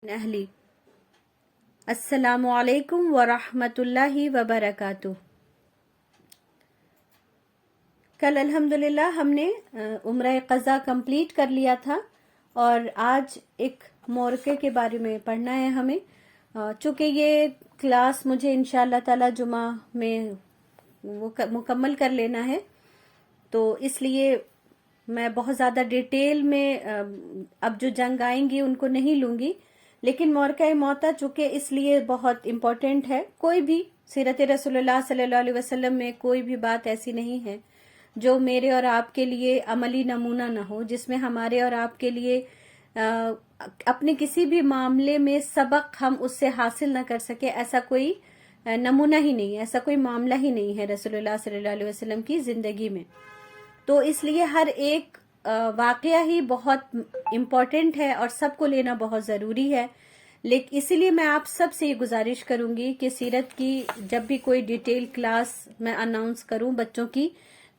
اہلی السلام علیکم ورحمۃ اللہ وبرکاتہ۔ کل الحمدللہ ہم نے عمرہ قضا کمپلیٹ کر لیا تھا اور آج ایک مورکے کے بارے میں پڑھنا ہے ہمیں۔ چونکہ یہ کلاس مجھے انشاءاللہ تعالی جمعہ میں وہ مکمل کر لینا ہے، تو اس لیے میں بہت زیادہ ڈیٹیل میں اب جو جنگ آئیں گی ان کو نہیں لوں گی، لیکن مورکہ موتا چونکہ اس لیے بہت امپورٹنٹ ہے۔ کوئی بھی سیرت رسول اللہ صلی اللہ علیہ وسلم میں کوئی بھی بات ایسی نہیں ہے جو میرے اور آپ کے لیے عملی نمونہ نہ ہو، جس میں ہمارے اور آپ کے لیے اپنے کسی بھی معاملے میں سبق ہم اس سے حاصل نہ کر سکے، ایسا کوئی نمونہ ہی نہیں، ایسا کوئی معاملہ ہی نہیں ہے رسول اللہ صلی اللہ علیہ وسلم کی زندگی میں۔ تو اس لیے ہر ایک واقعہ ہی بہت امپورٹنٹ ہے اور سب کو لینا بہت ضروری ہے۔ لیکن اسی لیے میں آپ سب سے یہ گزارش کروں گی کہ سیرت کی جب بھی کوئی ڈیٹیل کلاس میں اناؤنس کروں بچوں کی،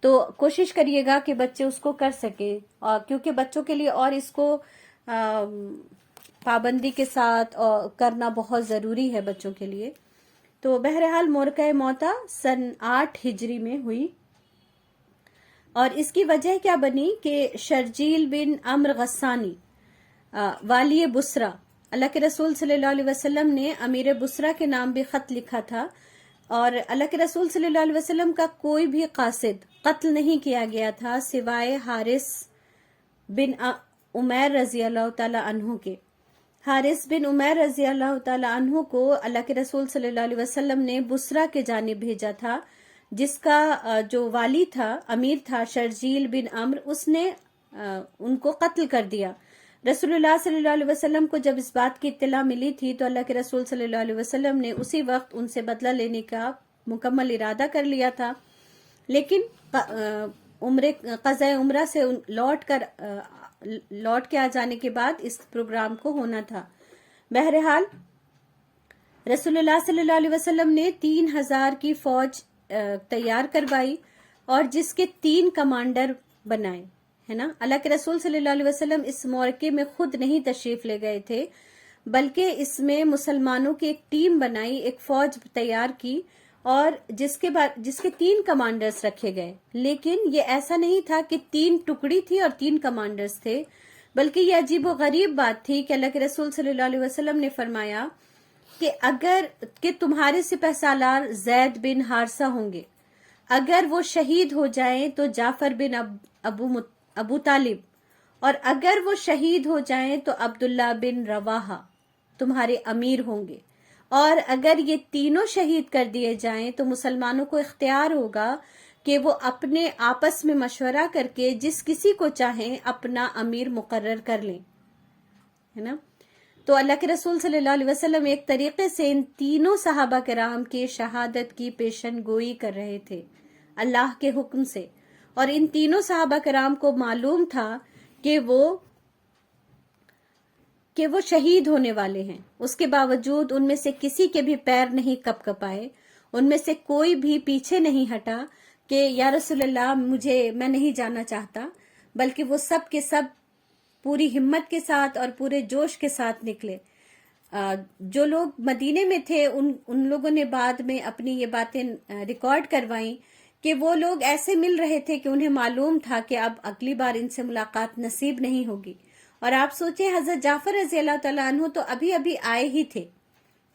تو کوشش کریے گا کہ بچے اس کو کر سکے، اور کیونکہ بچوں کے لیے اور اس کو پابندی کے ساتھ کرنا بہت ضروری ہے بچوں کے لیے۔ تو بہرحال مورکہ موتا سن 8 ہجری میں ہوئی، اور اس کی وجہ کیا بنی کہ شرجیل بن عمرو غسانی والی بصرہ، اللہ کے رسول صلی اللہ علیہ وسلم نے امیر بصرہ کے نام بھی خط لکھا تھا، اور اللہ کے رسول صلی اللہ علیہ وسلم کا کوئی بھی قاصد قتل نہیں کیا گیا تھا سوائے حارث بن عمیر رضی اللہ تعالی عنہ کے۔ حارث بن عمیر رضی اللہ تعالی عنہ کو اللہ کے رسول صلی اللہ علیہ وسلم نے بصرہ کے جانب بھیجا تھا، جس کا جو والی تھا، امیر تھا شرجیل بن عمرو، اس نے ان کو قتل کر دیا۔ رسول اللہ صلی اللہ علیہ وسلم کو جب اس بات کی اطلاع ملی تھی تو اللہ کے رسول صلی اللہ علیہ وسلم نے اسی وقت ان سے بدلہ لینے کا مکمل ارادہ کر لیا تھا، لیکن قضاء عمرہ سے لوٹ کے آ جانے کے بعد اس پروگرام کو ہونا تھا۔ بہرحال رسول اللہ صلی اللہ علیہ وسلم نے 3000 کی فوج تیار کروائی اور جس کے 3 کمانڈر بنائے، ہے نا۔ اللہ کے رسول صلی اللہ علیہ وسلم اس مورکے میں خود نہیں تشریف لے گئے تھے، بلکہ اس میں مسلمانوں کی ایک ٹیم بنائی، ایک فوج تیار کی، اور جس کے 3 کمانڈرز رکھے گئے۔ لیکن یہ ایسا نہیں تھا کہ 3 ٹکڑی تھی اور 3 کمانڈرز تھے، بلکہ یہ عجیب و غریب بات تھی کہ اللہ کے رسول صلی اللہ علیہ وسلم نے فرمایا کہ تمہارے سپہ سالار زید بن حارثہ ہوں گے، اگر وہ شہید ہو جائیں تو جعفر بن ابو طالب، اور اگر وہ شہید ہو جائیں تو عبداللہ بن رواحہ تمہارے امیر ہوں گے، اور اگر یہ تینوں شہید کر دیے جائیں تو مسلمانوں کو اختیار ہوگا کہ وہ اپنے آپس میں مشورہ کر کے جس کسی کو چاہیں اپنا امیر مقرر کر لیں، ہے نا۔ تو اللہ کے رسول صلی اللہ علیہ وسلم ایک طریقے سے ان تینوں صحابہ کرام کی شہادت کی پیشن گوئی کر رہے تھے اللہ کے حکم سے، اور ان تینوں صحابہ کرام کو معلوم تھا کہ وہ شہید ہونے والے ہیں۔ اس کے باوجود ان میں سے کسی کے بھی پیر نہیں کپ کپائے، ان میں سے کوئی بھی پیچھے نہیں ہٹا کہ یا رسول اللہ میں نہیں جانا چاہتا، بلکہ وہ سب کے سب پوری ہمت کے ساتھ اور پورے جوش کے ساتھ نکلے۔ جو لوگ مدینے میں تھے ان لوگوں نے بعد میں اپنی یہ باتیں ریکارڈ کروائیں کہ وہ لوگ ایسے مل رہے تھے کہ انہیں معلوم تھا کہ اب اگلی بار ان سے ملاقات نصیب نہیں ہوگی۔ اور آپ سوچیں، حضرت جعفر رضی اللہ تعالیٰ عنہ تو ابھی آئے ہی تھے۔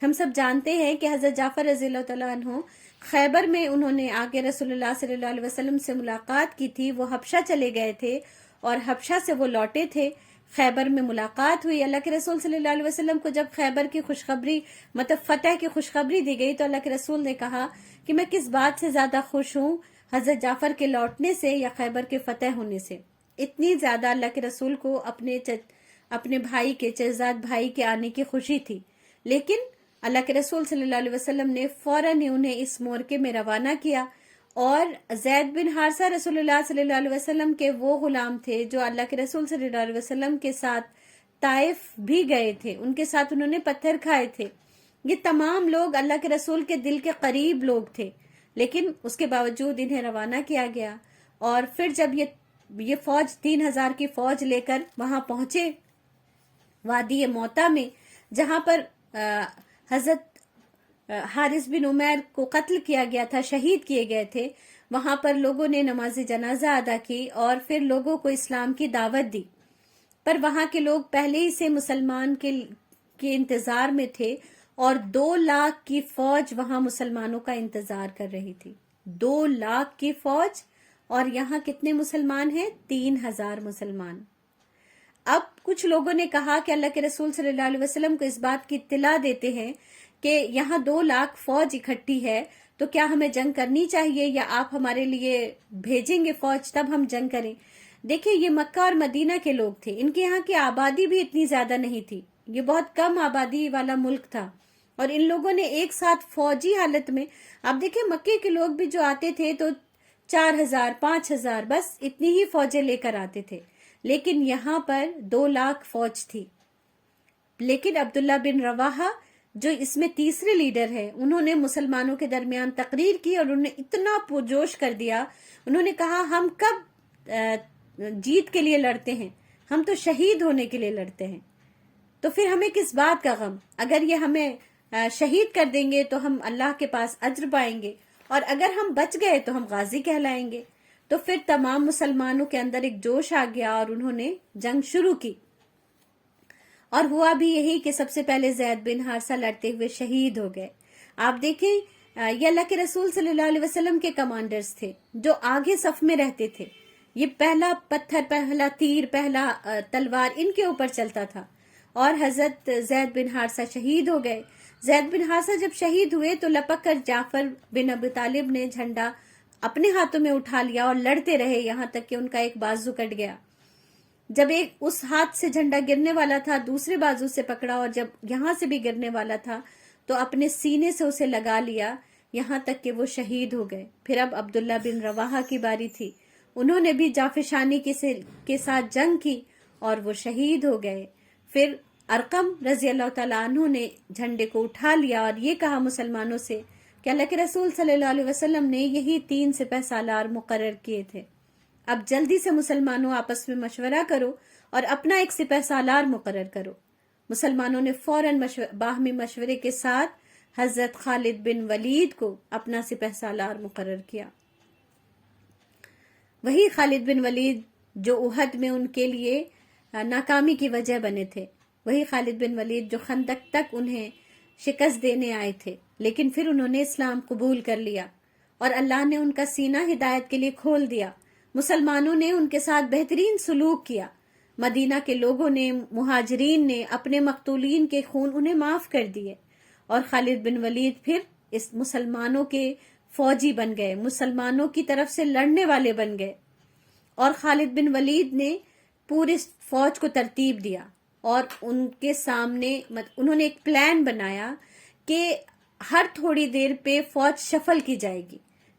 ہم سب جانتے ہیں کہ حضرت جعفر رضی اللہ تعالیٰ عنہ خیبر میں انہوں نے آگے رسول اللہ صلی اللہ علیہ وسلم سے ملاقات کی تھی، وہ حبشہ چلے گئے تھے اور حبشہ سے وہ لوٹے تھے، خیبر میں ملاقات ہوئی۔ اللہ کے رسول صلی اللہ علیہ وسلم کو جب خیبر کی خوشخبری فتح کی خوشخبری دی گئی تو اللہ کے رسول نے کہا کہ میں کس بات سے زیادہ خوش ہوں، حضرت جعفر کے لوٹنے سے یا خیبر کے فتح ہونے سے۔ اتنی زیادہ اللہ کے رسول کو اپنے بھائی کے چچزاد بھائی کے آنے کی خوشی تھی، لیکن اللہ کے رسول صلی اللہ علیہ وسلم نے فوراً انہیں اس مورکے میں روانہ کیا، اور زید بن حارثہ رسول اللہ صلی اللہ علیہ وسلم کے وہ غلام تھے جو اللہ کے رسول صلی اللہ علیہ وسلم کے ساتھ طائف بھی گئے تھے، ان کے ساتھ انہوں نے پتھر کھائے تھے۔ یہ تمام لوگ اللہ کے رسول کے دل کے قریب لوگ تھے، لیکن اس کے باوجود انہیں روانہ کیا گیا۔ اور پھر جب یہ فوج 3000 کی فوج لے کر وہاں پہنچے وادی موتا میں، جہاں پر حضرت حارث بن عمیر کو قتل کیا گیا تھا، شہید کیے گئے تھے، وہاں پر لوگوں نے نماز جنازہ ادا کی اور پھر لوگوں کو اسلام کی دعوت دی. پر وہاں کے لوگ پہلے ہی سے مسلمان کے انتظار میں تھے اور 2 لاکھ کی فوج وہاں مسلمانوں کا انتظار کر رہی تھی. 2 لاکھ کی فوج، اور یہاں کتنے مسلمان ہیں؟ 3000 مسلمان. اب کچھ لوگوں نے کہا کہ اللہ کے رسول صلی اللہ علیہ وسلم کو اس بات کی اطلاع دیتے ہیں کہ یہاں 2 لاکھ فوج اکٹھی ہے، تو کیا ہمیں جنگ کرنی چاہیے یا آپ ہمارے لیے بھیجیں گے فوج تب ہم جنگ کریں؟ دیکھیں، یہ مکہ اور مدینہ کے لوگ تھے، ان کے یہاں کی آبادی بھی اتنی زیادہ نہیں تھی، یہ بہت کم آبادی والا ملک تھا، اور ان لوگوں نے ایک ساتھ فوجی حالت میں، آپ دیکھیں مکے کے لوگ بھی جو آتے تھے تو 4000 5000 بس اتنی ہی فوجیں لے کر آتے تھے، لیکن یہاں پر 2 لاکھ فوج تھی. لیکن عبداللہ بن رواحہ جو اس میں تیسرے لیڈر ہے، انہوں نے مسلمانوں کے درمیان تقریر کی اور انہوں نے اتنا پرجوش کر دیا، انہوں نے کہا ہم کب جیت کے لیے لڑتے ہیں، ہم تو شہید ہونے کے لیے لڑتے ہیں، تو پھر ہمیں کس بات کا غم؟ اگر یہ ہمیں شہید کر دیں گے تو ہم اللہ کے پاس اجر پائیں گے، اور اگر ہم بچ گئے تو ہم غازی کہلائیں گے. تو پھر تمام مسلمانوں کے اندر ایک جوش آ گیا اور انہوں نے جنگ شروع کی. اور ہوا بھی یہی کہ سب سے پہلے زید بن حارثہ لڑتے ہوئے شہید ہو گئے. آپ دیکھیں یہ اللہ کے رسول صلی اللہ علیہ وسلم کے کمانڈرز تھے جو آگے صف میں رہتے تھے. یہ پہلا پتھر، پہلا تیر، پہلا تلوار ان کے اوپر چلتا تھا، اور حضرت زید بن حارثہ شہید ہو گئے. زید بن حارثہ جب شہید ہوئے تو لپک کر جعفر بن ابی طالب نے جھنڈا اپنے ہاتھوں میں اٹھا لیا اور لڑتے رہے یہاں تک کہ ان کا ایک بازو کٹ گیا. جب ایک اس ہاتھ سے جھنڈا گرنے والا تھا دوسرے بازو سے پکڑا، اور جب یہاں سے بھی گرنے والا تھا تو اپنے سینے سے اسے لگا لیا یہاں تک کہ وہ شہید ہو گئے. پھر اب عبداللہ بن رواحہ کی باری تھی، انہوں نے بھی جافشانی کے ساتھ جنگ کی اور وہ شہید ہو گئے. پھر ارقم رضی اللہ تعالیٰ عنہ نے جھنڈے کو اٹھا لیا اور یہ کہا مسلمانوں سے کہ اللہ کے رسول صلی اللہ علیہ وسلم نے یہی 3 سپہ سالار مقرر کیے تھے، اب جلدی سے مسلمانوں آپس میں مشورہ کرو اور اپنا ایک سپہ سالار مقرر کرو. مسلمانوں نے فوراً باہمی مشورے کے ساتھ حضرت خالد بن ولید کو اپنا سپہ سالار مقرر کیا. وہی خالد بن ولید جو احد میں ان کے لیے ناکامی کی وجہ بنے تھے، وہی خالد بن ولید جو خندق تک انہیں شکست دینے آئے تھے، لیکن پھر انہوں نے اسلام قبول کر لیا اور اللہ نے ان کا سینہ ہدایت کے لیے کھول دیا. مسلمانوں نے ان کے ساتھ بہترین سلوک کیا. مدینہ کے لوگوں نے، مہاجرین نے اپنے مقتولین کے خون انہیں معاف کر دیے، اور خالد بن ولید پھر اس مسلمانوں کے فوجی بن گئے، مسلمانوں کی طرف سے لڑنے والے بن گئے. اور خالد بن ولید نے پوری فوج کو ترتیب دیا اور ان کے سامنے انہوں نے ایک پلان بنایا کہ ہر تھوڑی دیر پہ فوج شفل کی جائے گی،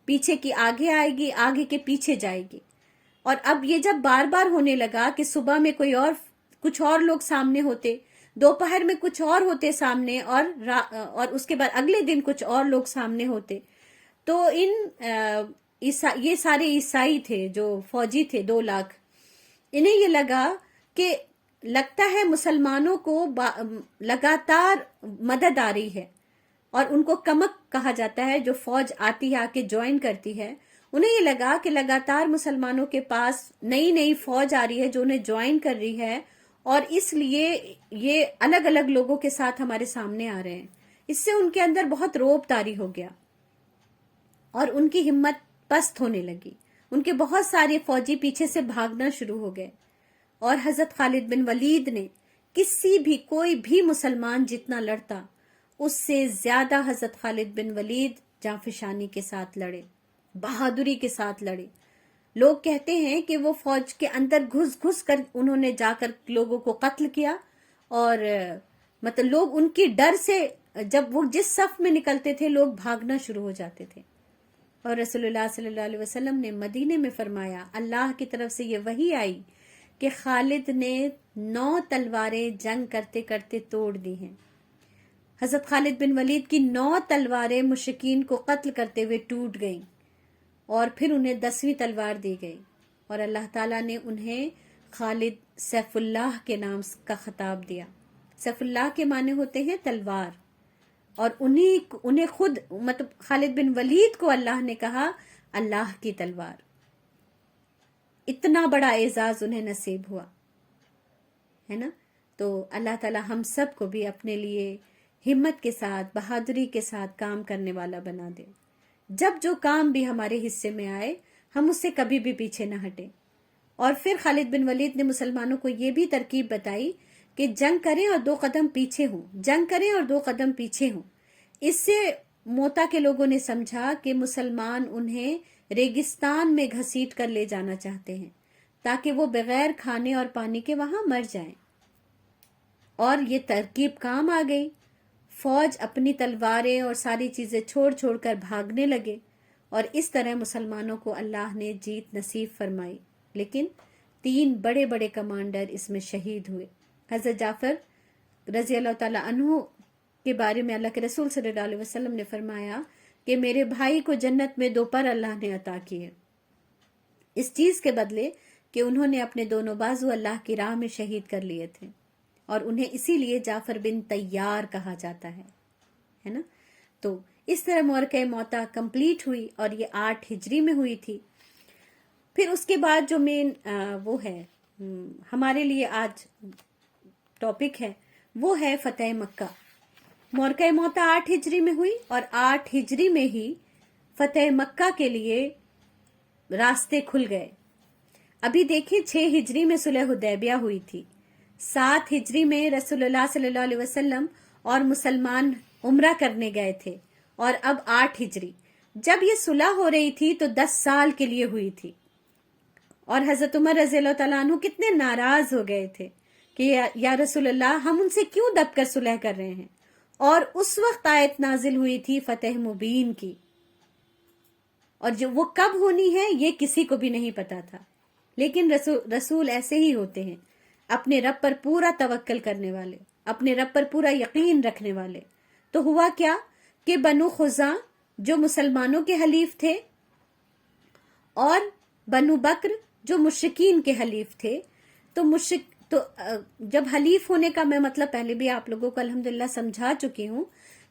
پیچھے کی آگے آئے گی، آگے کے پیچھے جائے گی. اور اب یہ جب بار بار ہونے لگا کہ صبح میں کچھ اور لوگ سامنے ہوتے، دوپہر میں کچھ اور ہوتے سامنے، اور اس کے بعد اگلے دن کچھ اور لوگ سامنے ہوتے، تو یہ سارے عیسائی تھے جو فوجی تھے 2 لاکھ، انہیں یہ لگا کہ لگتا ہے مسلمانوں کو لگاتار مدد آ رہی ہے، اور ان کو کمک کہا جاتا ہے جو فوج آتی ہے آ کے جوائن کرتی ہے. انہیں یہ لگا کہ لگاتار مسلمانوں کے پاس نئی فوج آ رہی ہے جو انہیں جوائن کر رہی ہے، اور اس لیے یہ الگ الگ لوگوں کے ساتھ ہمارے سامنے آ رہے ہیں. اس سے ان کے اندر بہت رعب طاری ہو گیا اور ان کی ہمت پست ہونے لگی. ان کے بہت سارے فوجی پیچھے سے بھاگنا شروع ہو گئے، اور حضرت خالد بن ولید نے کوئی بھی مسلمان جتنا لڑتا اس سے زیادہ حضرت خالد بن ولید جانفشانی کے ساتھ لڑے، بہادری کے ساتھ لڑے. لوگ کہتے ہیں کہ وہ فوج کے اندر گھس کر انہوں نے جا کر لوگوں کو قتل کیا، اور مطلب لوگ ان کی ڈر سے جب وہ جس صف میں نکلتے تھے لوگ بھاگنا شروع ہو جاتے تھے. اور رسول اللہ صلی اللہ علیہ وسلم نے مدینے میں فرمایا، اللہ کی طرف سے یہ وحی آئی کہ خالد نے 9 تلواریں جنگ کرتے کرتے توڑ دی ہیں. حضرت خالد بن ولید کی 9 تلواریں مشرکین کو قتل کرتے ہوئے ٹوٹ گئیں، اور پھر انہیں 10ویں تلوار دی گئی، اور اللہ تعالیٰ نے انہیں خالد سیف اللہ کے نام کا خطاب دیا. سیف اللہ کے معنی ہوتے ہیں تلوار، اور انہیں خود مطلب خالد بن ولید کو اللہ نے کہا اللہ کی تلوار. اتنا بڑا اعزاز انہیں نصیب ہوا ہے نا. تو اللہ تعالی ہم سب کو بھی اپنے لیے ہمت کے ساتھ، بہادری کے ساتھ کام کرنے والا بنا دے. جب جو کام بھی ہمارے حصے میں آئے ہم اس سے کبھی بھی پیچھے نہ ہٹیں. اور پھر خالد بن ولید نے مسلمانوں کو یہ بھی ترکیب بتائی کہ جنگ کریں اور 2 قدم پیچھے ہوں، جنگ کریں اور 2 قدم پیچھے ہوں. اس سے موتا کے لوگوں نے سمجھا کہ مسلمان انہیں ریگستان میں گھسیٹ کر لے جانا چاہتے ہیں تاکہ وہ بغیر کھانے اور پانی کے وہاں مر جائیں. اور یہ ترکیب کام آ گئی. فوج اپنی تلواریں اور ساری چیزیں چھوڑ چھوڑ کر بھاگنے لگے، اور اس طرح مسلمانوں کو اللہ نے جیت نصیب فرمائی. لیکن 3 بڑے بڑے کمانڈر اس میں شہید ہوئے. حضرت جعفر رضی اللہ تعالیٰ عنہ کے بارے میں اللہ کے رسول صلی اللہ علیہ وسلم نے فرمایا کہ میرے بھائی کو جنت میں 2 پر اللہ نے عطا کیے، اس چیز کے بدلے کہ انہوں نے اپنے دونوں بازو اللہ کی راہ میں شہید کر لیے تھے، اور انہیں اسی لیے جعفر بن طیار کہا جاتا ہے نا. تو اس طرح معرکہ موتا کمپلیٹ ہوئی، اور یہ 8 ہجری میں ہوئی تھی. پھر اس کے بعد جو مین وہ ہے ہمارے لیے آج ٹاپک ہے، وہ ہے فتح مکہ. معرکہ موتا 8 ہجری میں ہوئی، اور 8 ہجری میں ہی فتح مکہ کے لیے راستے کھل گئے. ابھی دیکھیں 6 ہجری میں صلح حدیبیہ ہوئی تھی، 7 ہجری میں رسول اللہ صلی اللہ علیہ وسلم اور مسلمان عمرہ کرنے گئے تھے، اور اب 8 ہجری. جب یہ صلح ہو رہی تھی تو 10 سال کے لیے ہوئی تھی، اور حضرت عمر رضی اللہ تعالیٰ عنہ کتنے ناراض ہو گئے تھے کہ یا رسول اللہ ہم ان سے کیوں دب کر صلح کر رہے ہیں. اور اس وقت آیت نازل ہوئی تھی فتح مبین کی، اور جو وہ کب ہونی ہے یہ کسی کو بھی نہیں پتا تھا. لیکن رسول ایسے ہی ہوتے ہیں، اپنے رب پر پورا توکل کرنے والے، اپنے رب پر پورا یقین رکھنے والے. تو ہوا کیا کہ بنو خزاں جو مسلمانوں کے حلیف تھے، اور بنو بکر جو مشرکین کے حلیف تھے، تو جب حلیف ہونے کا میں مطلب پہلے بھی آپ لوگوں کو الحمدللہ سمجھا چکی ہوں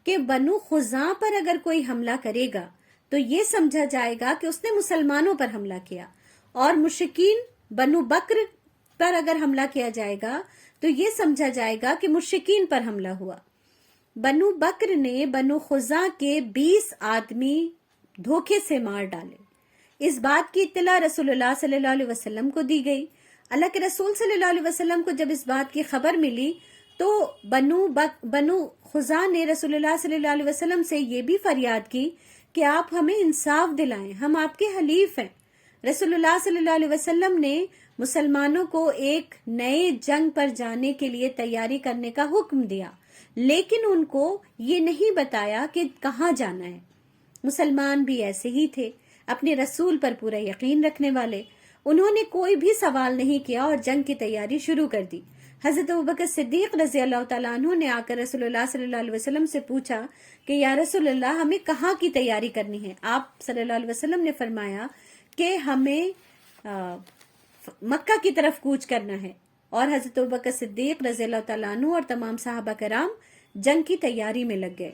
کہ بنو خزاں پر اگر کوئی حملہ کرے گا تو یہ سمجھا جائے گا کہ اس نے مسلمانوں پر حملہ کیا، اور مشرکین بنو بکر پر اگر حملہ کیا جائے گا تو یہ سمجھا جائے گا کہ مشرکین پر حملہ ہوا. بنو بکر نے بنو خزاں کے 20 آدمی دھوکے سے مار ڈالے. اس بات کی اطلاع رسول اللہ صلی اللہ علیہ وسلم کو دی گئی. اللہ کے رسول صلی اللہ علیہ وسلم کو جب اس بات کی خبر ملی تو بنو خزاں نے رسول اللہ صلی اللہ علیہ وسلم سے یہ بھی فریاد کی کہ آپ ہمیں انصاف دلائیں، ہم آپ کے حلیف ہیں. رسول اللہ صلی اللہ علیہ وسلم نے مسلمانوں کو ایک نئے جنگ پر جانے کے لیے تیاری کرنے کا حکم دیا، لیکن ان کو یہ نہیں بتایا کہ کہاں جانا ہے. مسلمان بھی ایسے ہی تھے، اپنے رسول پر پورا یقین رکھنے والے. انہوں نے کوئی بھی سوال نہیں کیا اور جنگ کی تیاری شروع کر دی. حضرت ابوبکر صدیق رضی اللہ تعالیٰ عنہ نے آ کر رسول اللہ صلی اللہ علیہ وسلم سے پوچھا کہ یا رسول اللہ ہمیں کہاں کی تیاری کرنی ہے. آپ صلی اللہ علیہ وسلم نے فرمایا کہ ہمیں مکہ کی طرف کوچ کرنا ہے. اور حضرت ابوبکر صدیق رضی اللہ تعالیٰ عنہ اور تمام صحابہ کرام جنگ کی تیاری میں لگ گئے.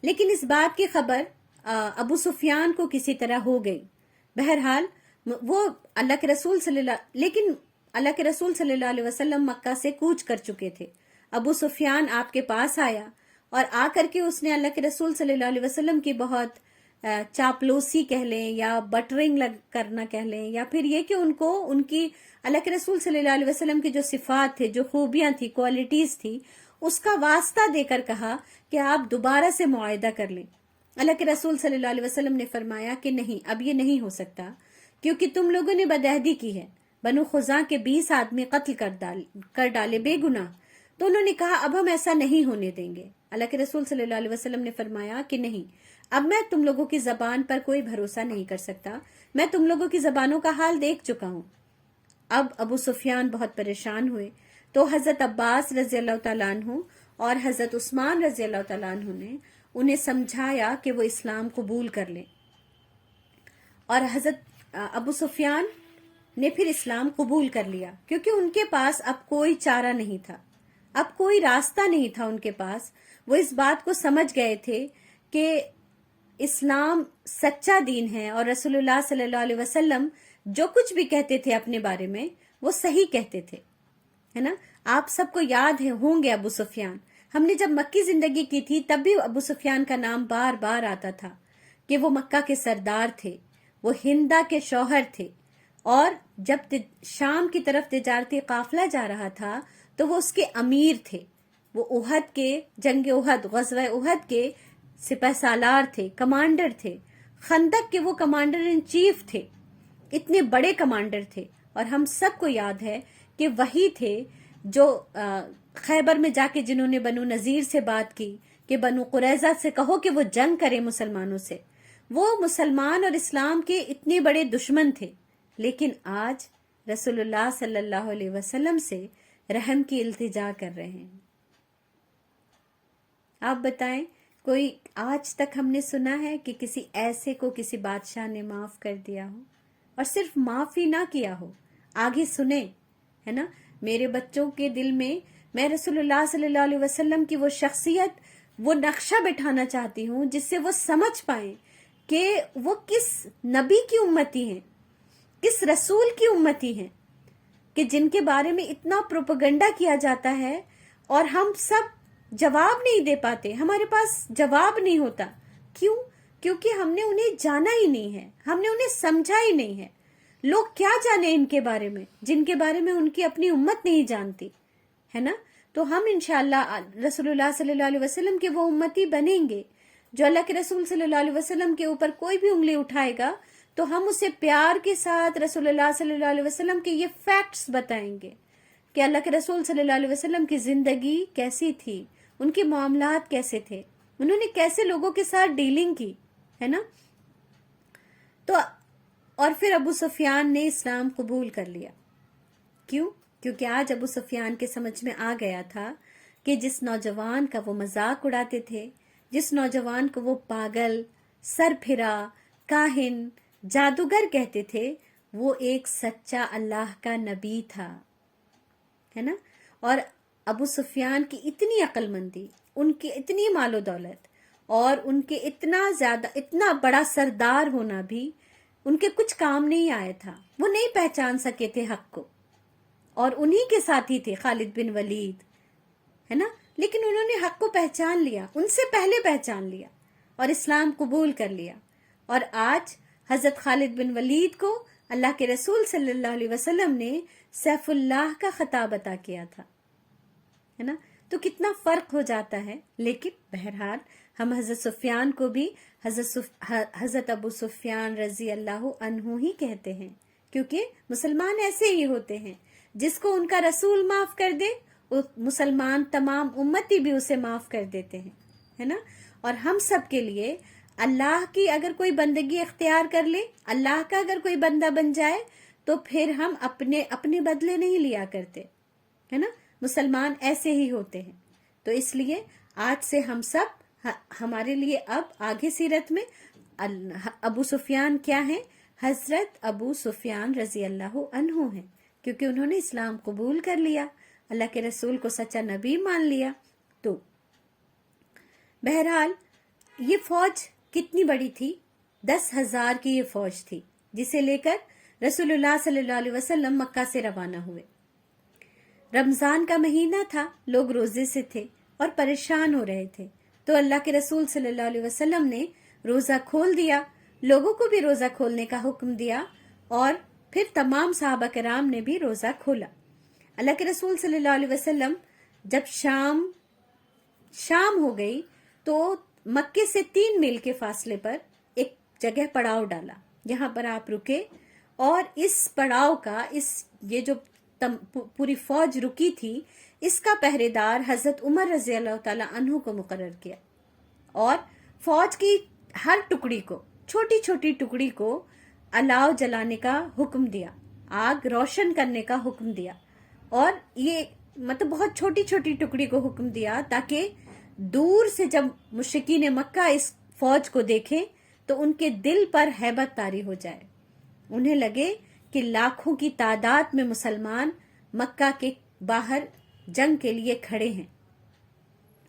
لیکن اس بات کی خبر ابو سفیان کو کسی طرح ہو گئی. بہرحال وہ اللہ کے رسول صلی اللہ علیہ وسلم مکہ سے کوچ کر چکے تھے. ابو سفیان آپ کے پاس آیا اور آ کر کے اس نے اللہ کے رسول صلی اللہ علیہ وسلم کی بہت چاپلوسی کہہ لیں یا بٹرنگ کرنا کہہ لیں، یا پھر یہ کہ ان کی اللہ کے رسول صلی اللہ علیہ وسلم کی جو صفات تھے، جو خوبیاں تھی، کوالٹیز تھی، اس کا واسطہ دے کر کہا کہ آپ دوبارہ سے معاہدہ کر لیں. اللہ کے رسول صلی اللہ علیہ وسلم نے فرمایا کہ نہیں، اب یہ نہیں ہو سکتا، کیونکہ تم لوگوں نے بدعہدی کی ہے. بنو خزاں کے 20 آدمی قتل کر ڈالے بے گناہ. تو انہوں نے کہا اب ہم ایسا نہیں ہونے دیں گے. اللہ کے رسول صلی اللہ علیہ وسلم نے فرمایا کہ نہیں، اب میں تم لوگوں کی زبان پر کوئی بھروسہ نہیں کر سکتا، میں تم لوگوں کی زبانوں کا حال دیکھ چکا ہوں. اب ابو سفیان بہت پریشان ہوئے، تو حضرت عباس رضی اللہ تعالیٰ عنہ اور حضرت عثمان رضی اللہ تعالیٰ عنہ نے انہیں سمجھایا کہ وہ اسلام قبول کر لیں. اور حضرت ابو سفیان نے پھر اسلام قبول کر لیا، کیونکہ ان کے پاس اب کوئی چارہ نہیں تھا. اب کوئی راستہ نہیں تھا ان کے پاس. وہ اس بات کو سمجھ گئے تھے کہ اسلام سچا دین ہے اور رسول اللہ صلی اللہ علیہ وسلم جو کچھ بھی کہتے تھے اپنے بارے میں وہ صحیح کہتے تھے، ہے نا. آپ سب کو یاد ہوں گے ابو سفیان. ہم نے جب مکی زندگی کی تھی تب بھی ابو سفیان کا نام بار بار آتا تھا کہ وہ مکہ کے سردار تھے، وہ ہندا کے شوہر تھے، اور جب شام کی طرف تجارتی قافلہ جا رہا تھا تو وہ اس کے امیر تھے. وہ احد کے جنگ احد، غزوہ احد کے سپہ سالار تھے، کمانڈر تھے. خندق کے وہ کمانڈر ان چیف تھے، اتنے بڑے کمانڈر تھے. اور ہم سب کو یاد ہے کہ وہی تھے جو خیبر میں جا کے جنہوں نے بنو نذیر سے بات کی کہ بنو قریظہ سے کہو کہ وہ جنگ کرے مسلمانوں سے. وہ مسلمان اور اسلام کے اتنے بڑے دشمن تھے، لیکن آج رسول اللہ صلی اللہ علیہ وسلم سے رحم کی التجا کر رہے ہیں. آپ بتائیں، کوئی آج تک ہم نے سنا ہے کہ کسی ایسے کو کسی بادشاہ نے معاف کر دیا ہو؟ اور صرف معاف ہی نہ کیا ہو، آگے سنیں، ہے نا. میرے بچوں کے دل میں رسول اللہ صلی اللہ علیہ وسلم کی وہ شخصیت، وہ نقشہ بٹھانا چاہتی ہوں جس سے وہ سمجھ پائیں کہ وہ کس نبی کی امتی ہیں، کس رسول کی امتی ہیں، کہ جن کے بارے میں اتنا پروپیگنڈا کیا جاتا ہے اور ہم سب جواب نہیں دے پاتے. ہمارے پاس جواب نہیں ہوتا. کیوں؟ کیونکہ ہم نے انہیں جانا ہی نہیں ہے، ہم نے انہیں سمجھا ہی نہیں ہے. لوگ کیا جانے ان کے بارے میں جن کے بارے میں ان کی اپنی امت نہیں جانتی، ہے نا. تو ہم انشاءاللہ رسول اللہ صلی اللہ علیہ وسلم کے وہ امتی بنیں گے. جو اللہ کے رسول صلی اللہ علیہ وسلم کے اوپر کوئی بھی انگلی اٹھائے گا تو ہم اسے پیار کے ساتھ رسول اللہ صلی اللہ علیہ وسلم کے یہ فیکٹس بتائیں گے کہ اللہ کے رسول صلی اللہ علیہ وسلم کی زندگی کیسی تھی، ان کے معاملات کیسے تھے، انہوں نے کیسے لوگوں کے ساتھ ڈیلنگ کی، ہے نا. تو اور پھر ابو سفیان نے اسلام قبول کر لیا. کیوں؟ کیونکہ آج ابو سفیان کے سمجھ میں آ گیا تھا کہ جس نوجوان کا وہ مذاق اڑاتے تھے، جس نوجوان کو وہ پاگل، سر پھرا، کاہن، جادوگر کہتے تھے، وہ ایک سچا اللہ کا نبی تھا، ہے نا. اور ابو سفیان کی اتنی عقل مندی، ان کی اتنی مال و دولت، اور ان کے اتنا بڑا سردار ہونا بھی ان کے کچھ کام نہیں آیا تھا. وہ نہیں پہچان سکے تھے حق کو، اور انہی کے ساتھی تھے خالد بن ولید، ہے نا. لیکن انہوں نے حق کو پہچان لیا، ان سے پہلے پہچان لیا اور اسلام قبول کر لیا. اور آج حضرت خالد بن ولید کو اللہ کے رسول صلی اللہ علیہ وسلم نے سیف اللہ کا خطاب عطا کیا تھا، ہے نا. تو کتنا فرق ہو جاتا ہے. لیکن بہرحال ہم حضرت سفیان کو بھی حضرت ابو سفیان رضی اللہ عنہ ہی کہتے ہیں، کیونکہ مسلمان ایسے ہی ہوتے ہیں، جس کو ان کا رسول معاف کر دے مسلمان تمام امتی بھی اسے معاف کر دیتے ہیں، ہے نا. اور ہم سب کے لیے اللہ کی اگر کوئی بندگی اختیار کر لے، اللہ کا اگر کوئی بندہ بن جائے تو پھر ہم اپنے بدلے نہیں لیا کرتے، ہے نا. مسلمان ایسے ہی ہوتے ہیں. تو اس لیے آج سے ہم سب، ہمارے لیے اب آگے سیرت میں ابو سفیان کیا ہیں؟ حضرت ابو سفیان رضی اللہ عنہ ہیں، کیونکہ انہوں نے اسلام قبول کر لیا، اللہ کے رسول کو سچا نبی مان لیا. تو بہرحال یہ فوج کتنی بڑی تھی؟ 10,000 کی یہ فوج تھی، جسے لے کر رسول اللہ صلی اللہ علیہ وسلم مکہ سے روانہ ہوئے. رمضان کا مہینہ تھا، لوگ روزے سے تھے اور پریشان ہو رہے تھے. تو اللہ کے رسول صلی اللہ علیہ وسلم نے روزہ کھول دیا، لوگوں کو بھی روزہ کھولنے کا حکم دیا، اور پھر تمام صحابہ کرام نے بھی روزہ کھولا. اللہ کے رسول صلی اللہ علیہ وسلم جب شام ہو گئی تو مکے سے 3 میل کے فاصلے پر ایک جگہ پڑاؤ ڈالا، یہاں پر آپ رکے، اور اس پڑاؤ کا یہ جو پوری فوج رکی تھی، اس کا پہرے دار حضرت عمر رضی اللہ تعالی عنہ کو مقرر کیا، اور فوج کی ہر ٹکڑی کو، چھوٹی چھوٹی ٹکڑی کو الاؤ جلانے کا حکم دیا، آگ روشن کرنے کا حکم دیا. اور یہ بہت چھوٹی چھوٹی ٹکڑی کو حکم دیا تاکہ دور سے جب مشرکین مکہ اس فوج کو دیکھیں تو ان کے دل پر ہیبت طاری ہو جائے، انہیں لگے کہ لاکھوں کی تعداد میں مسلمان مکہ کے باہر جنگ کے لیے کھڑے ہیں۔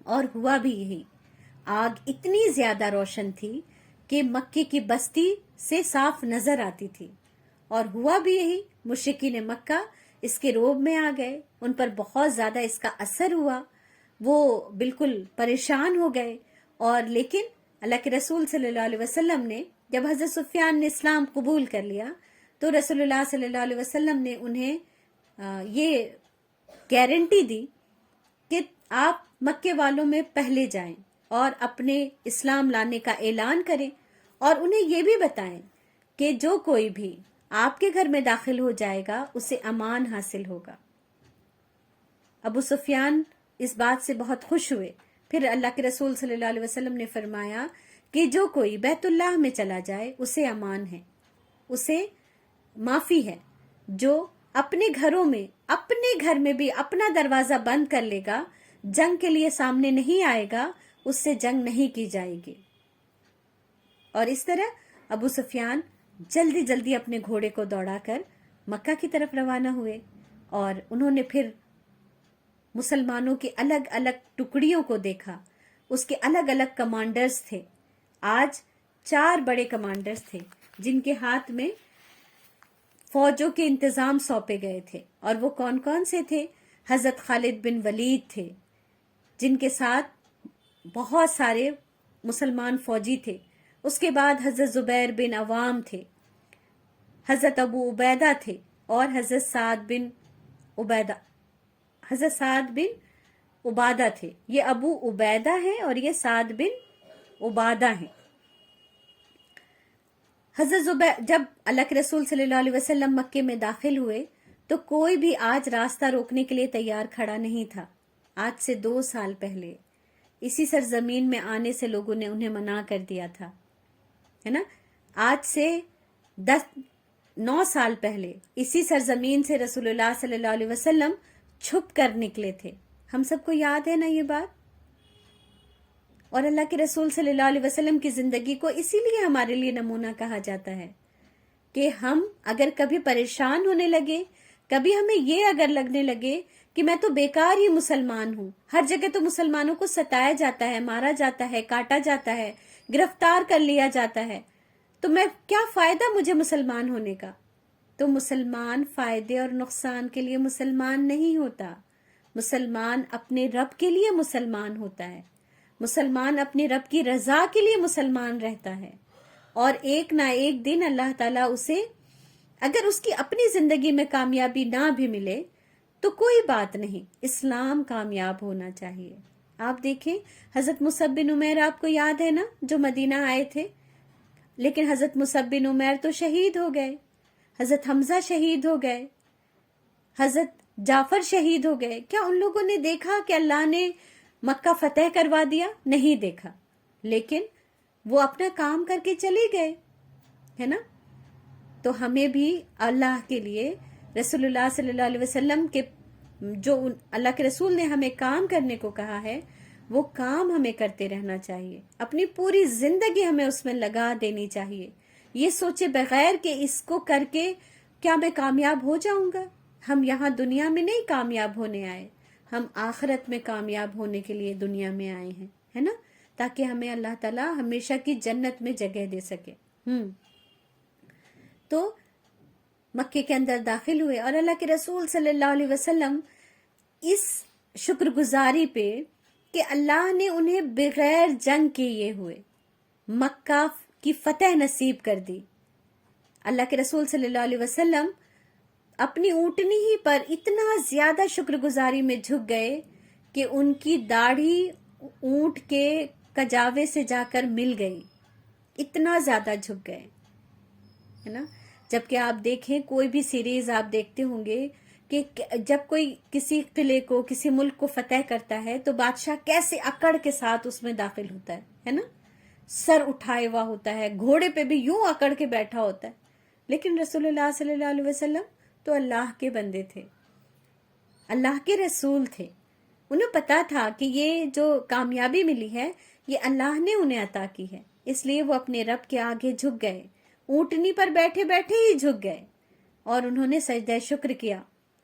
اور ہوا بھی یہی، آگ اتنی زیادہ روشن تھی کہ مکے کی بستی سے صاف نظر آتی تھی، اور ہوا بھی یہی، مشرکین مکہ اس کے روب میں آ گئے، ان پر بہت زیادہ اس کا اثر ہوا، وہ بالکل پریشان ہو گئے۔ اور لیکن اللہ کے رسول صلی اللہ علیہ وسلم نے جب حضرت سفیان نے اسلام قبول کر لیا تو رسول اللہ صلی اللہ علیہ وسلم نے انہیں یہ گارنٹی دی کہ آپ مکے والوں میں پہلے جائیں اور اپنے اسلام لانے کا اعلان کریں، اور انہیں یہ بھی بتائیں کہ جو کوئی بھی آپ کے گھر میں داخل ہو جائے گا اسے امان حاصل ہوگا۔ ابو سفیان اس بات سے بہت خوش ہوئے۔ پھر اللہ کے رسول صلی اللہ علیہ وسلم نے فرمایا کہ جو کوئی بیت اللہ میں چلا جائے اسے امان ہے، اسے معافی ہے۔ جو اپنے گھروں میں، اپنے گھر میں بھی اپنا دروازہ بند کر لے گا، جنگ کے لیے سامنے نہیں آئے گا، اس سے جنگ نہیں کی جائے گی۔ اور اس طرح ابو سفیان جلدی جلدی اپنے گھوڑے کو دوڑا کر مکہ کی طرف روانہ ہوئے، اور انہوں نے پھر مسلمانوں کی الگ الگ ٹکڑیوں کو دیکھا، اس کے الگ الگ کمانڈرز تھے۔ آج 4 بڑے کمانڈرز تھے جن کے ہاتھ میں فوجوں کے انتظام سونپے گئے تھے، اور وہ کون کون سے تھے؟ حضرت خالد بن ولید تھے، جن کے ساتھ بہت سارے مسلمان فوجی تھے۔ اس کے بعد حضرت زبیر بن عوام تھے، حضرت ابو عبیدہ تھے، اور حضرت سعد بن عبادہ تھے۔ یہ ابو عبیدہ ہیں اور یہ سعد بن عبادہ ہیں۔ حضرت زبیر، جب اللہ کے رسول صلی اللہ علیہ وسلم مکے میں داخل ہوئے تو کوئی بھی آج راستہ روکنے کے لیے تیار کھڑا نہیں تھا۔ آج سے 2 سال پہلے اسی سرزمین میں آنے سے لوگوں نے انہیں منع کر دیا تھا، ہے نا۔ آج سے 9 سال پہلے اسی سرزمین سے رسول اللہ صلی اللہ علیہ وسلم چھپ کر نکلے تھے۔ ہم سب کو یاد ہے نا یہ بات۔ اور اللہ کے رسول صلی اللہ علیہ وسلم کی زندگی کو اسی لیے ہمارے لیے نمونہ کہا جاتا ہے کہ ہم اگر کبھی پریشان ہونے لگے، کبھی ہمیں یہ اگر لگنے لگے کہ میں تو بیکار ہی مسلمان ہوں، ہر جگہ تو مسلمانوں کو ستایا جاتا ہے، مارا جاتا ہے، کاٹا جاتا ہے، گرفتار کر لیا جاتا ہے، تو میں کیا فائدہ مجھے مسلمان ہونے کا؟ تو مسلمان فائدے اور نقصان کے لیے مسلمان نہیں ہوتا، مسلمان اپنے رب کے لیے مسلمان ہوتا ہے، مسلمان اپنے رب کی رضا کے لیے مسلمان رہتا ہے، اور ایک نہ ایک دن اللہ تعالیٰ اسے، اگر اس کی اپنی زندگی میں کامیابی نہ بھی ملے تو کوئی بات نہیں، اسلام کامیاب ہونا چاہیے۔ آپ دیکھیں حضرت مصعب بن عمیر، آپ کو یاد ہے نا، جو مدینہ آئے تھے، لیکن حضرت مصعب بن عمیر تو شہید ہو گئے، حضرت حمزہ شہید ہو گئے، حضرت جعفر شہید ہو گئے۔ کیا ان لوگوں نے دیکھا کہ اللہ نے مکہ فتح کروا دیا؟ نہیں دیکھا، لیکن وہ اپنا کام کر کے چلے گئے، ہے نا۔ تو ہمیں بھی اللہ کے لیے، رسول اللہ صلی اللہ علیہ وسلم کے جو اللہ کے رسول نے ہمیں کام کرنے کو کہا ہے، وہ کام ہمیں کرتے رہنا چاہیے، اپنی پوری زندگی ہمیں اس میں لگا دینی چاہیے، یہ سوچے بغیر کہ اس کو کر کے کیا میں کامیاب ہو جاؤں گا۔ ہم یہاں دنیا میں نہیں کامیاب ہونے آئے، ہم آخرت میں کامیاب ہونے کے لیے دنیا میں آئے ہیں، ہے نا، تاکہ ہمیں اللہ تعالیٰ ہمیشہ کی جنت میں جگہ دے سکے۔ تو مکے کے اندر داخل ہوئے، اور اللہ کے رسول صلی اللہ علیہ وسلم اس شکر گزاری پہ کہ اللہ نے انہیں بغیر جنگ کیے ہوئے مکہ کی فتح نصیب کر دی، اللہ کے رسول صلی اللہ علیہ وسلم اپنی اونٹنی ہی پر اتنا زیادہ شکر گزاری میں جھک گئے کہ ان کی داڑھی اونٹ کے کجاوے سے جا کر مل گئی، اتنا زیادہ جھک گئے، ہے نا۔ جبکہ آپ دیکھیں کوئی بھی سیریز آپ دیکھتے ہوں گے کہ جب کوئی کسی قلعے کو، کسی ملک کو فتح کرتا ہے تو بادشاہ کیسے اکڑ کے ساتھ اس میں داخل ہوتا ہے نا، سر اٹھائے ہوا ہوتا ہے، گھوڑے پہ بھی یوں اکڑ کے بیٹھا ہوتا ہے۔ لیکن رسول اللہ صلی اللہ علیہ وسلم تو اللہ کے بندے تھے، اللہ کے رسول تھے، انہیں پتا تھا کہ یہ جو کامیابی ملی ہے یہ اللہ نے انہیں عطا کی ہے، اس لیے وہ اپنے رب کے آگے جھک گئے، اونٹنی پر بیٹھے بیٹھے ہی جھک گئے، اور انہوں نے سجدہ شکر کیا۔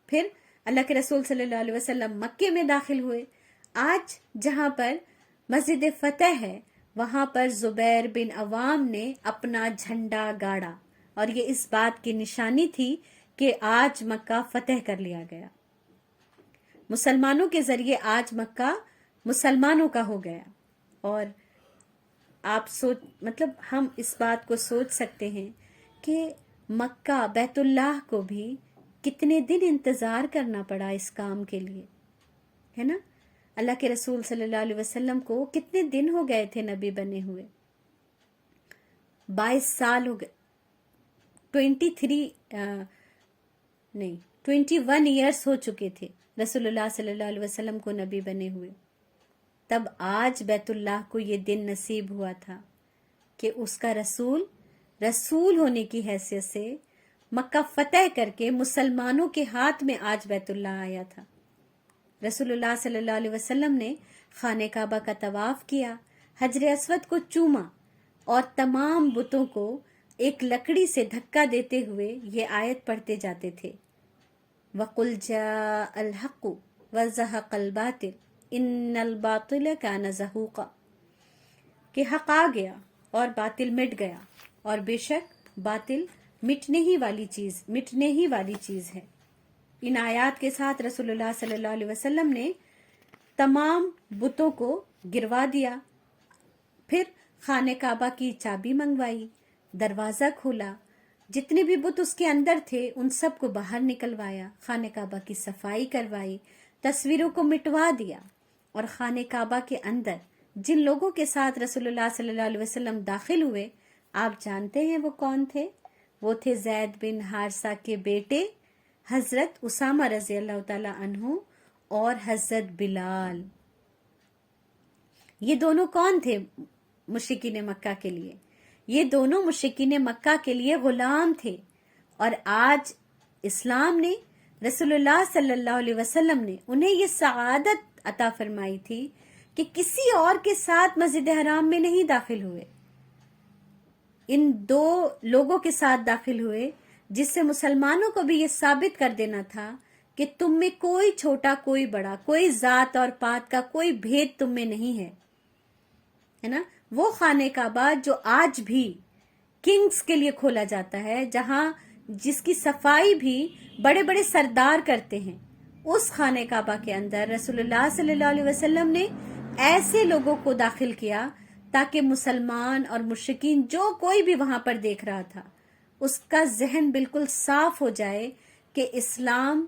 پھر اللہ کے رسول صلی اللہ علیہ وسلم مکے میں داخل ہوئے. آج جہاں پر مسجد فتح ہے وہاں پر زبیر بن عوام نے اپنا جھنڈا گاڑا اور یہ اس بات کی نشانی تھی کہ آج مکہ فتح کر لیا گیا. مسلمانوں کے ذریعے آج مکہ مسلمانوں کا ہو گیا. اور آپ ہم اس بات کو سوچ سکتے ہیں کہ مکہ بیت اللہ کو بھی کتنے دن انتظار کرنا پڑا اس کام کے لیے، ہے نا. اللہ کے رسول صلی اللہ علیہ وسلم کو کتنے دن ہو گئے تھے نبی بنے ہوئے؟ 22 سال ہو گئے، 21 ایئرس ہو چکے تھے رسول اللہ صلی اللہ علیہ وسلم کو نبی بنے ہوئے. تب آج بیت اللہ کو یہ دن نصیب ہوا تھا کہ اس کا رسول ہونے کی حیثیت سے مکہ فتح کر کے مسلمانوں کے ہاتھ میں آج بیت اللہ آیا تھا. رسول اللہ صلی اللہ علیہ وسلم نے خانہ کعبہ کا طواف کیا، حجر اسود کو چوما اور تمام بتوں کو ایک لکڑی سے دھکا دیتے ہوئے یہ آیت پڑھتے جاتے تھے، وَقُلْ جَاءَ الْحَقُّ وَزَهَقَ الْبَاطِلُ إِنَّ الْبَاطِلَ كَانَ زَهُوقًا، کہ حق آ گیا اور باطل مٹ گیا، اور بے شک باطل مٹنے ہی والی چیز ہے. ان آیات کے ساتھ رسول اللہ صلی اللہ علیہ وسلم نے تمام بتوں کو گروا دیا، پھر خانہ کعبہ کی چابی منگوائی، دروازہ کھولا، جتنے بھی بت اس کے اندر تھے ان سب کو باہر نکلوایا، خانہ کعبہ کی صفائی کروائی، تصویروں کو مٹوا دیا، اور خانہ کعبہ کے اندر جن لوگوں کے ساتھ رسول اللہ صلی اللہ علیہ وسلم داخل ہوئے آپ جانتے ہیں وہ کون تھے؟ وہ تھے زید بن حارثہ کے بیٹے حضرت اسامہ رضی اللہ تعالی عنہ اور حضرت بلال. یہ دونوں کون تھے مشرکین مکہ کے لیے؟ یہ دونوں مشرکین مکہ کے لیے غلام تھے، اور آج اسلام نے، رسول اللہ صلی اللہ علیہ وسلم نے انہیں یہ سعادت عطا فرمائی تھی کہ کسی اور کے ساتھ مسجد حرام میں نہیں داخل ہوئے، ان دو لوگوں کے ساتھ داخل ہوئے جس سے مسلمانوں کو بھی یہ ثابت کر دینا تھا کہ تم میں کوئی چھوٹا کوئی بڑا، کوئی ذات اور پات کا کوئی بھید تم میں نہیں ہے نا. وہ خانہ کعبہ جو آج بھی کنگز کے لیے کھولا جاتا ہے، جس کی صفائی بھی بڑے بڑے سردار کرتے ہیں، اس خانہ کعبہ کے اندر رسول اللہ صلی اللہ علیہ وسلم نے ایسے لوگوں کو داخل کیا تاکہ مسلمان اور مشرکین جو کوئی بھی وہاں پر دیکھ رہا تھا اس کا ذہن بالکل صاف ہو جائے کہ اسلام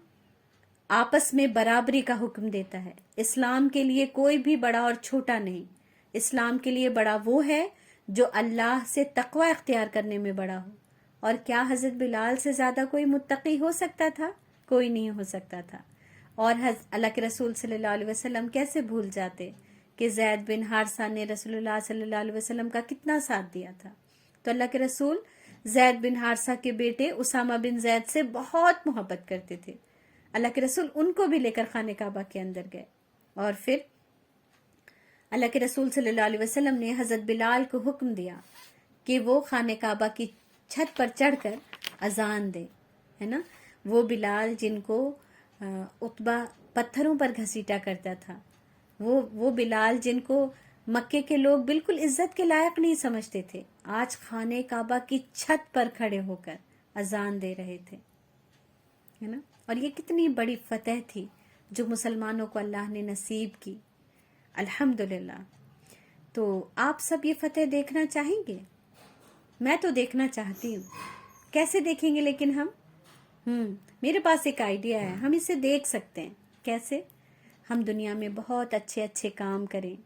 آپس میں برابری کا حکم دیتا ہے. اسلام کے لیے کوئی بھی بڑا اور چھوٹا نہیں. اسلام کے لیے بڑا وہ ہے جو اللہ سے تقوی اختیار کرنے میں بڑا ہو. اور کیا حضرت بلال سے زیادہ کوئی متقی ہو سکتا تھا؟ کوئی نہیں ہو سکتا تھا. اور اللہ کے رسول صلی اللہ علیہ وسلم کیسے بھول جاتے کہ زید بن حارثہ نے رسول اللہ صلی اللہ علیہ وسلم کا کتنا ساتھ دیا تھا. تو اللہ کے رسول زید بن حارثہ کے بیٹے اسامہ بن زید سے بہت محبت کرتے تھے. اللہ کے رسول ان کو بھی لے کر خانہ کعبہ کے اندر گئے، اور پھر اللہ کے رسول صلی اللہ علیہ وسلم نے حضرت بلال کو حکم دیا کہ وہ خانہ کعبہ کی چھت پر چڑھ کر اذان دے، ہے نا. وہ بلال جن کو عتبہ پتھروں پر گھسیٹا کرتا تھا، وہ بلال جن کو مکے کے لوگ بالکل عزت کے لائق نہیں سمجھتے تھے، آج خانہ کعبہ کی چھت پر کھڑے ہو کر اذان دے رہے تھے، ہے نا. اور یہ کتنی بڑی فتح تھی جو مسلمانوں کو اللہ نے نصیب کی، الحمدللہ. تو آپ سب یہ فتح دیکھنا چاہیں گے؟ میں تو دیکھنا چاہتی ہوں. کیسے دیکھیں گے لیکن ہم؟ میرے پاس ایک آئیڈیا ہے، ہم اسے دیکھ سکتے ہیں. کیسے؟ ہم دنیا میں بہت اچھے اچھے کام کریں،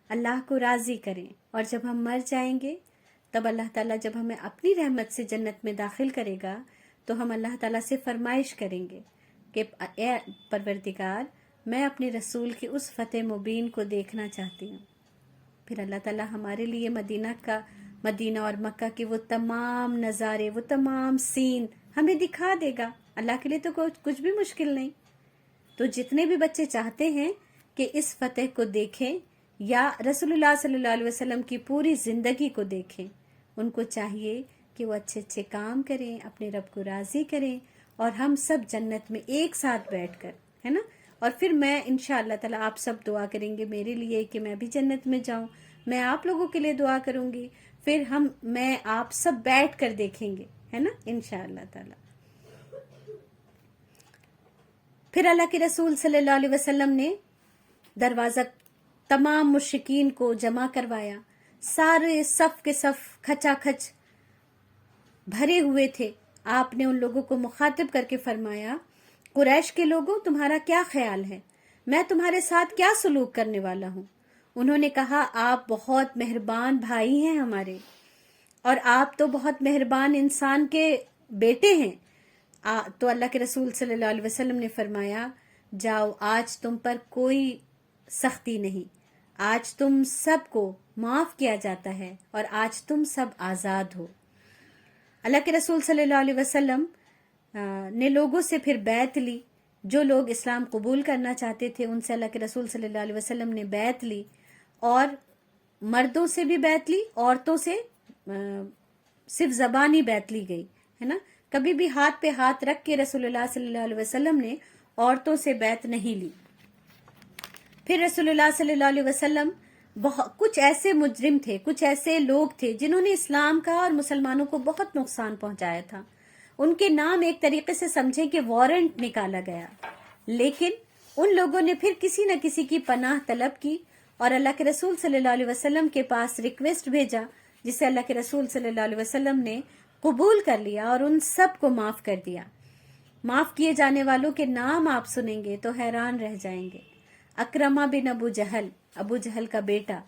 اللہ کو راضی کریں، اور جب ہم مر جائیں گے تب اللہ تعالیٰ جب ہمیں اپنی رحمت سے جنت میں داخل کرے گا تو ہم اللہ تعالیٰ سے فرمائش کریں گے کہ اے پروردگار، میں اپنے رسول کی اس فتح مبین کو دیکھنا چاہتی ہوں. پھر اللہ تعالیٰ ہمارے لیے مدینہ اور مکہ کے وہ تمام نظارے، وہ تمام سین ہمیں دکھا دے گا. اللہ کے لیے تو کچھ بھی مشکل نہیں. تو جتنے بھی بچے چاہتے ہیں کہ اس فتح کو دیکھیں یا رسول اللہ صلی اللہ علیہ وسلم کی پوری زندگی کو دیکھیں، ان کو چاہیے کہ وہ اچھے اچھے کام کریں، اپنے رب کو راضی کریں، اور ہم سب جنت میں ایک ساتھ بیٹھ کر ہے نا. اور پھر میں انشاءاللہ تعالیٰ آپ سب دعا کریں گے میرے لیے کہ میں بھی جنت میں جاؤں، میں آپ لوگوں کے لیے دعا کروں گی، پھر میں آپ سب بیٹھ کر دیکھیں گے، ہے نا، انشاءاللہ تعالیٰ. پھر اللہ کے رسول صلی اللہ علیہ وسلم نے دروازہ تمام مشرکین کو جمع کروایا، سارے صف کے صف کھچا کھچ بھرے ہوئے تھے. آپ نے ان لوگوں کو مخاطب کر کے فرمایا، قریش کے لوگوں، تمہارا کیا خیال ہے؟ میں تمہارے ساتھ کیا سلوک کرنے والا ہوں؟ انہوں نے کہا، آپ بہت مہربان بھائی ہیں ہمارے، اور آپ تو بہت مہربان انسان کے بیٹے ہیں. تو اللہ کے رسول صلی اللہ علیہ وسلم نے فرمایا، جاؤ، آج تم پر کوئی سختی نہیں، آج تم سب کو معاف کیا جاتا ہے اور آج تم سب آزاد ہو. اللہ کے رسول صلی اللہ علیہ وسلم نے لوگوں سے پھر بیعت لی. جو لوگ اسلام قبول کرنا چاہتے تھے ان سے اللہ کے رسول صلی اللہ علیہ وسلم نے بیعت لی، اور مردوں سے بھی بیعت لی، عورتوں سے صرف زبانی بیعت لی گئی، ہے نا. کبھی بھی ہاتھ پہ ہاتھ رکھ کے رسول اللہ صلی اللہ علیہ وسلم نے عورتوں سے بیعت نہیں لی. پھر رسول اللہ صلی اللہ علیہ وسلم کچھ ایسے مجرم تھے، کچھ ایسے لوگ تھے جنہوں نے اسلام کا اور مسلمانوں کو بہت نقصان پہنچایا تھا. ان کے نام ایک طریقے سے سمجھیں کہ وارنٹ نکالا گیا، لیکن ان لوگوں نے پھر کسی نہ کسی کی پناہ طلب کی اور اللہ کے رسول صلی اللہ علیہ وسلم کے پاس ریکویسٹ بھیجا، جسے اللہ کے رسول صلی اللہ علیہ وسلم نے قبول کر لیا اور ان سب کو معاف کر دیا. معاف کیے جانے والوں کے نام آپ سنیں گے تو حیران رہ جائیں گے. اکرمہ بن ابو جہل، ابو جہل کا بیٹا،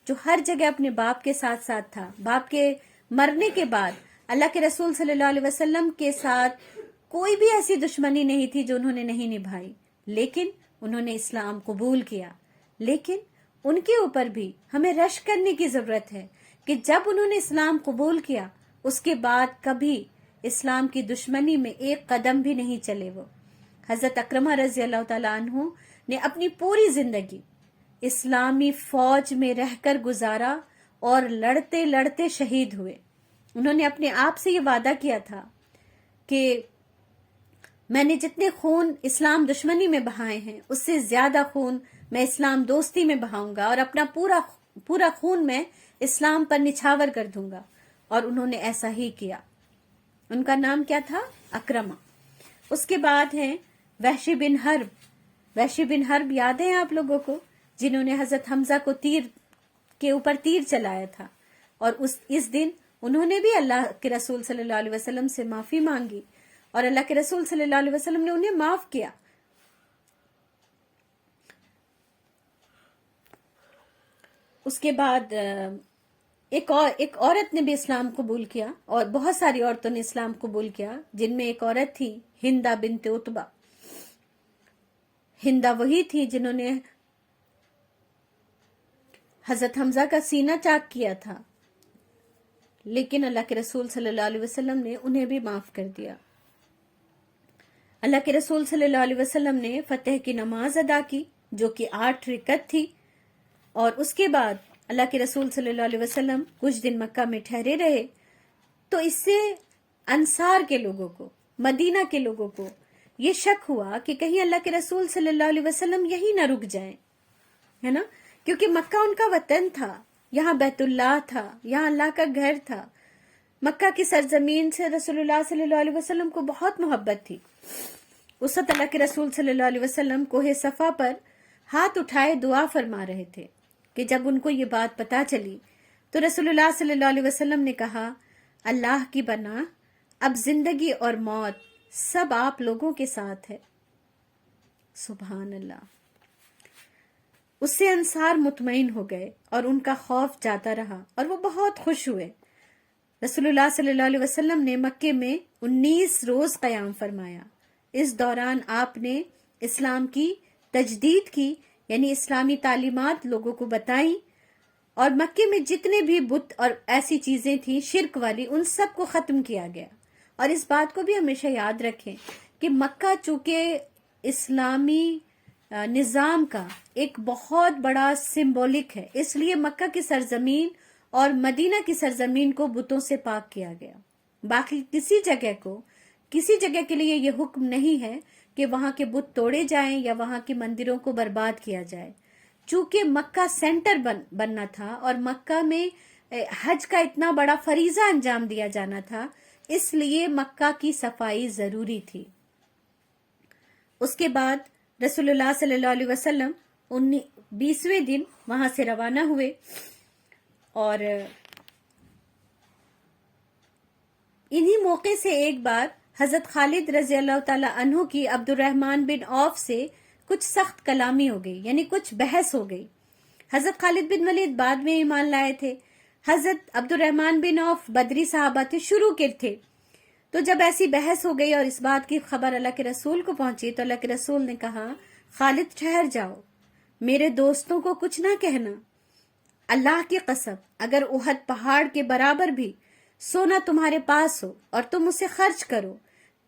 جو ہر جگہ اپنے باپ کے ساتھ ساتھ تھا. باپ کے مرنے کے بعد اللہ کے رسول صلی اللہ علیہ وسلم کے ساتھ کوئی بھی ایسی دشمنی نہیں تھی جو انہوں نے نہیں نبھائی، لیکن انہوں نے اسلام قبول کیا. لیکن ان کے اوپر بھی ہمیں رشک کرنے کی ضرورت ہے کہ جب انہوں نے اسلام قبول کیا، اس کے بعد کبھی اسلام کی دشمنی میں ایک قدم بھی نہیں چلے. وہ حضرت اکرمہ رضی اللہ تعالیٰ عنہ نے اپنی پوری زندگی اسلامی فوج میں رہ کر گزارا اور لڑتے لڑتے شہید ہوئے. انہوں نے اپنے آپ سے یہ وعدہ کیا تھا کہ میں نے جتنے خون اسلام دشمنی میں بہائے ہیں اس سے زیادہ خون میں اسلام دوستی میں بہاؤں گا، اور اپنا پورا خون میں اسلام پر نچھاور کر دوں گا. اور انہوں نے ایسا ہی کیا. ان کا نام کیا تھا؟ اکرمہ. اس کے بعد ہیں وحشی بن حرب. وحشی بن حرب یاد ہے آپ لوگوں کو، جنہوں نے حضرت حمزہ کو تیر کے اوپر تیر چلایا تھا، اور اس دن انہوں نے بھی اللہ کے رسول صلی اللہ علیہ وسلم سے معافی مانگی اور اللہ کے رسول صلی اللہ علیہ وسلم نے انہیں معاف کیا. اس کے بعد ایک عورت نے بھی اسلام قبول کیا، اور بہت ساری عورتوں نے اسلام قبول کیا، جن میں ایک عورت تھی ہندہ بنت عتبہ. ہندہ وہی تھی جنہوں نے حضرت حمزہ کا سینہ چاک کیا تھا، لیکن اللہ کے رسول صلی اللہ علیہ وسلم نے انہیں بھی معاف کر دیا. اللہ کے رسول صلی اللہ علیہ وسلم نے فتح کی نماز ادا کی جو کہ 8 رکعت تھی، اور اس کے بعد اللہ کے رسول صلی اللہ علیہ وسلم کچھ دن مکہ میں ٹھہرے رہے. تو اس سے انصار کے لوگوں کو، مدینہ کے لوگوں کو یہ شک ہوا کہ کہیں اللہ کے رسول صلی اللہ علیہ وسلم یہی نہ رک جائیں، ہے نا، کیونکہ مکہ ان کا وطن تھا، یہاں بیت اللہ تھا، یہاں اللہ کا گھر تھا. مکہ کی سرزمین سے رسول اللہ صلی اللہ علیہ وسلم کو بہت محبت تھی. اس وقت اللہ کے رسول صلی اللہ علیہ وسلم کوہ صفا پر ہاتھ اٹھائے دعا فرما رہے تھے کہ جب ان کو یہ بات پتا چلی تو رسول اللہ صلی اللہ علیہ وسلم نے کہا، اللہ کی بنا، اب زندگی اور موت سب آپ لوگوں کے ساتھ ہے. سبحان اللہ. اس سے انصار مطمئن ہو گئے اور ان کا خوف جاتا رہا اور وہ بہت خوش ہوئے. رسول اللہ صلی اللہ علیہ وسلم نے مکے میں 19 روز قیام فرمایا. اس دوران آپ نے اسلام کی تجدید کی، یعنی اسلامی تعلیمات لوگوں کو بتائیں، اور مکے میں جتنے بھی بت اور ایسی چیزیں تھیں شرک والی، ان سب کو ختم کیا گیا. اور اس بات کو بھی ہمیشہ یاد رکھیں کہ مکہ چونکہ اسلامی نظام کا ایک بہت بڑا سمبولک ہے، اس لیے مکہ کی سرزمین اور مدینہ کی سرزمین کو بتوں سے پاک کیا گیا. باقی کسی جگہ کے لیے یہ حکم نہیں ہے کہ وہاں کے بت توڑے جائیں یا وہاں کے مندروں کو برباد کیا جائے. چونکہ مکہ سینٹر بننا تھا اور مکہ میں حج کا اتنا بڑا فریضہ انجام دیا جانا تھا، اس لیے مکہ کی صفائی ضروری تھی. اس کے بعد رسول اللہ صلی اللہ علیہ وسلم 20ویں دن وہاں سے روانہ ہوئے، اور انہی موقع سے ایک بار حضرت خالد رضی اللہ تعالی عنہ کی عبد الرحمن بن عوف سے کچھ سخت کلامی ہو گئی، یعنی کچھ بحث ہو گئی. حضرت خالد بن ولید بعد میں ایمان لائے تھے. حضرت عبد الرحمن بن عوف بدری صحابہ تھے، شروع کے تھے. تو جب ایسی بحث ہو گئی اور اس بات کی خبر اللہ کے رسول کو پہنچی تو اللہ کے رسول نے کہا، خالد ٹھہر جاؤ، میرے دوستوں کو کچھ نہ کہنا. اللہ کی قسم اگر احد پہاڑ کے برابر بھی سونا تمہارے پاس ہو اور تم اسے خرچ کرو،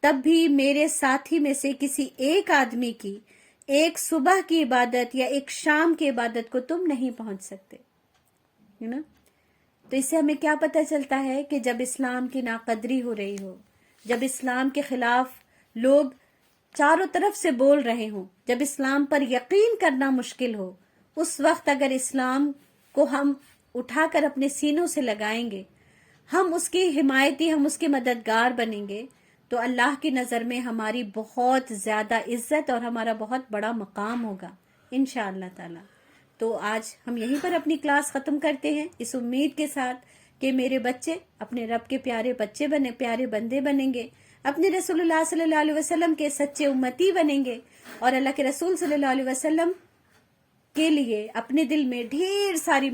تب بھی میرے ساتھی میں سے کسی ایک آدمی کی ایک صبح کی عبادت یا ایک شام کی عبادت کو تم نہیں پہنچ سکتے. تو اس سے ہمیں کیا پتہ چلتا ہے کہ جب اسلام کی ناقدری ہو رہی ہو، جب اسلام کے خلاف لوگ چاروں طرف سے بول رہے ہوں، جب اسلام پر یقین کرنا مشکل ہو، اس وقت اگر اسلام کو ہم اٹھا کر اپنے سینوں سے لگائیں گے، ہم اس کی حمایتی، ہم اس کے مددگار بنیں گے، تو اللہ کی نظر میں ہماری بہت زیادہ عزت اور ہمارا بہت بڑا مقام ہوگا انشاءاللہ تعالی. تو آج ہم یہیں پر اپنی کلاس ختم کرتے ہیں، اس امید کے ساتھ کہ میرے بچے اپنے رب کے پیارے پیارے بندے بنیں گے، اپنے رسول اللہ صلی اللہ علیہ وسلم کے سچے امتی بنیں گے، اور اللہ کے رسول صلی اللہ علیہ وسلم کے لیے اپنے دل میں ڈھیر ساری